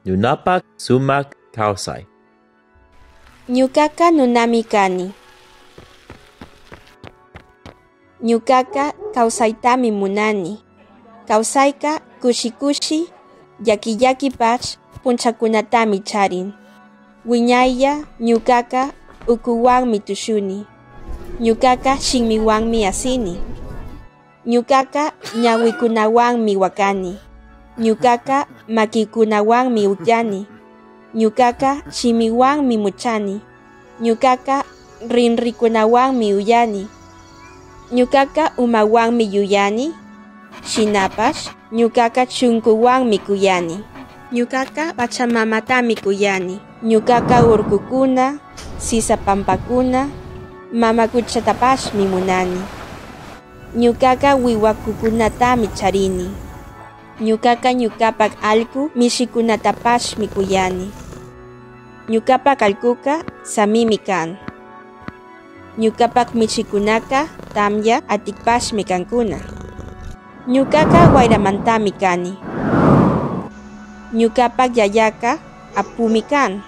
Nunapak sumak kawsay. Ñuqaqa nunami kani. Ñuqaqa kawsaytami munani. Kawsayqa kushi llaki-llakipash punchakunatami charin. Wiñaylla ñuqaqa ukuwanmi tushuni. Ñuqaqa shinmiwanmi asini. Ñuqaqa ñawikunawanmi wakani. Ñuqaqa makikunawanmi ullani. Ñuqaqa shimiwanmi muchani. Ñuqaqa rinrikunawanmi uyani. Ñuqaqa umawanmi yuyani. Shinapash ñuqaqa chunkuwanmi kuyani. Ñuqaqa pachamamatami kuyani. Ñuqaqa urkukuna, sisapampakuna, mamakuchatapashmi munani. Ñuqaqa wiwakukunatami charini. Ñuqaqa ñuqapak allqu mishikunatapashmi kuyani. Ñuqapak allquqa samimi kan. Ñuqapak mishikunaqa tamya atikpashmi kankuna. Ñuqaqa wayramantami kani. Ñuqapak yayaqa apumi kan.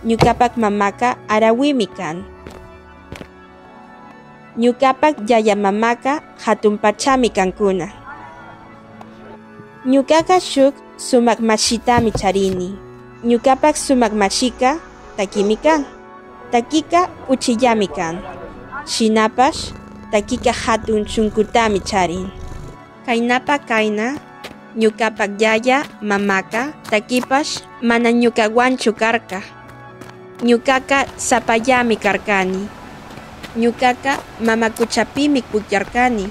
Ñuqapak mamaqa arawimi kan. Ñuqapak yayamamaqa hatun pachami kankuna. Ñuqaqa shuk sumaq mashitami charini. Ñuqapak sumaq mashiqa takimi kan. Takiqa uchillami kan. Shinapash takiqa hatun chunkutami charin. Kaynapa kayna ñuqapak yaya mamaqa takipash mana ñuqawanchu karqa. Ñuqaqa sapallami karkani. Ñuqaqa mamakuchapimi pukllarkani.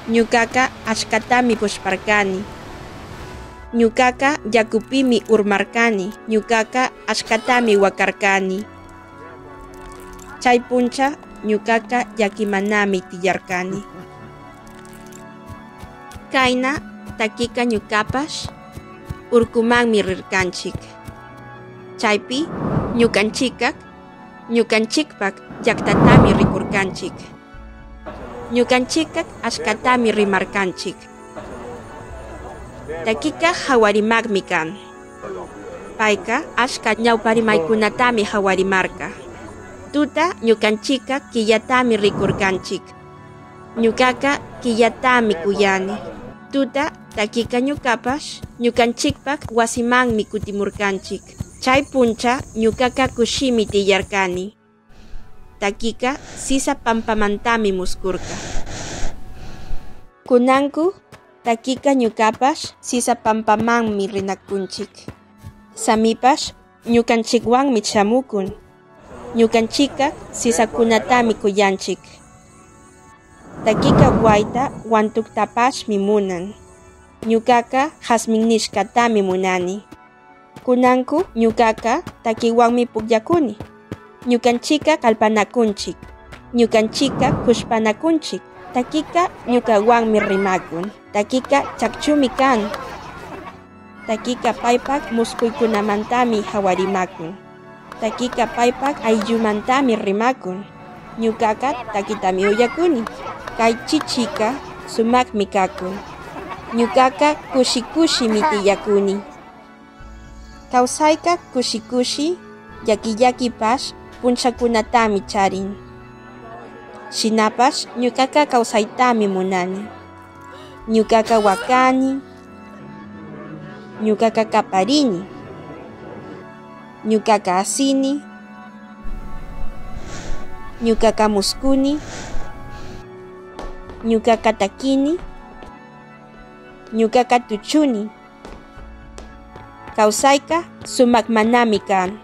Ñuqaqa ashkatami pushparkani. Ñuqaqa yakupimi urmarkani. Ñuqaqa ashkatami wakarkani. Chay puncha ñuqaqa yakimanami tiyarkani. Kayna takiqa ñuqapash urkumanmi rirkanchik. Chaypi ñuqanchikpak llaqtatami rikurkanchik. Ñuqanchikqa ashkatami rimarkanchik. Takiqa hawarimaqmi kan. Payqa ashka ñawparimaykunatami hawarimarqa. Tuta ñuqanchikqa killatami rikurkanchik. Ñuqaqa killatami kuyani. Tuta takiqa ñuqapash ñuqanchikpak wasimanmi kutimurkanchik. Chay puncha ñuqaqa kushimi tiyarkani. Takiqa sisa pampamantami muskurqa. Kunanku takiqa ñuqapash sisa pampamanmi rinakunchik. Samipash ñuqanchikwanmi shamukun. Ñuqanchikqa sisakunatami kuyanchik. Takiqa wayta wantuktapashmi munan. Ñuqaqa hasmin nishkatami munani. Kunanku ñuqaqa takiwanmi puklakuni. Ñuqanchikqa kallpanakunchik. Ñuqanchikqa kushpanakunchik. Takiqa ñuqawanmi rimakun. Takiqa chakchumi kan. Takiqa paypak muskuykunamantami hawarimakun. Takiqa paypak ayllumantami rimakun. Ñuqaqa takitami uyakuni. Kay chichiqa sumakmi kakun. Ñuqaqa kushimi tiyakuni. Kawsayqa kushi llaki-llakipash punchakunatami charin. Shinapash ñuqaqa kawsaytami munani. Ñuqaqa wakani. Ñuqaqa kaparini. Ñuqaqa asini. Ñuqaqa muskuni. Ñuqaqa takini. Ñuqaqa tuchuni. Kawsayqa sumaq manami kan.